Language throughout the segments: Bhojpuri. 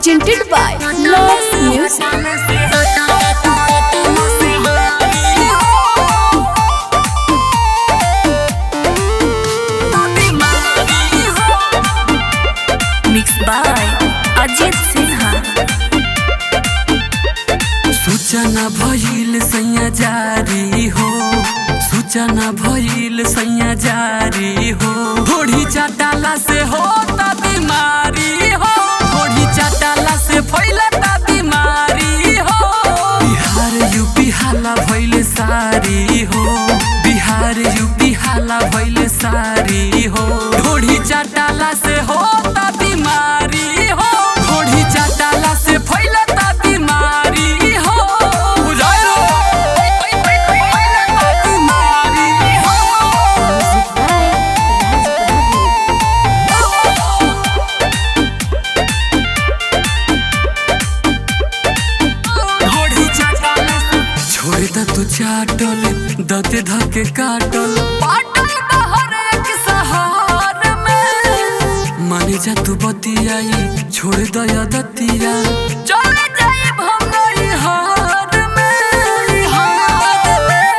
presented by Love Music. Mixed by Ajit Sinha. सूचना भइल सैया जारी हो, सूचना भइल सैया जारी हो। घोड़ी चटाला से होता बीमारी हो, घोड़ी चटाला से फैलता बीमारी हो। बिहार यूपी हाला भइल सारी हो, बिहार यूपी हाला भइल सारी हो। घोड़ी चटाला से होता बीमारी हो, घोड़ी चटाला से फैलता बीमारी हो। तू चाटल दते धके काटल पाटल बहर एक सहार में। माने जा तू बतियाई छोड़ दया दतिया, चले जाई भंगई हार में, हार में।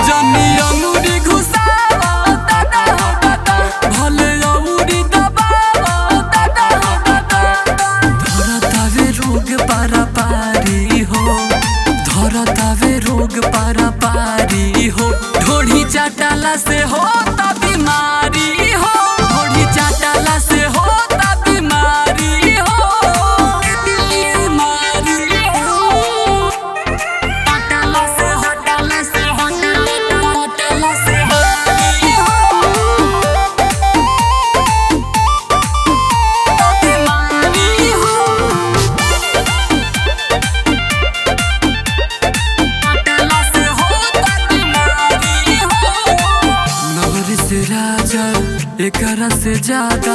जनी अंगूरी घुसावा दादा हो दादा, भले अंगूरी दबावा दादा हो दादा। धरतावे रोग पारा पारी हो, धरतावे रोग पारा पारी हो। ढोढ़ी चाटाला से होता बीमारी हो, ढोढ़ी चाटाला से होता बीमारी हो, बीमारी हो। चाटाला से होटाला से होटाला से बीमारी हो, बीमारी हो। राजा एकरा से ज्यादा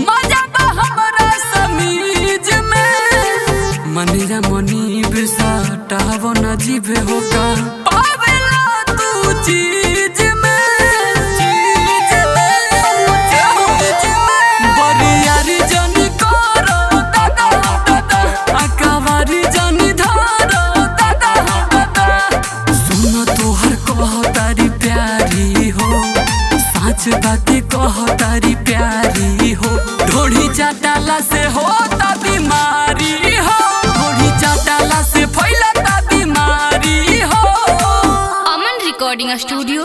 मजा बा हमरा समीज में। मनिया मनी बिसाटाव न जीवे होगा, पावेला तू चीज में, चीज में। बरियारी जनी करो दादा दादा, अकावारी जनी धरो दादा दादा। सुन तोहर कहतारी प्यारी हो, साच बातें कहतारी प्यारी हो। ढोढ़ी चाटाला से होता बीमारी हो, ढोढ़ी चाटाला से फैलता बीमारी हो। Aman Recording Studio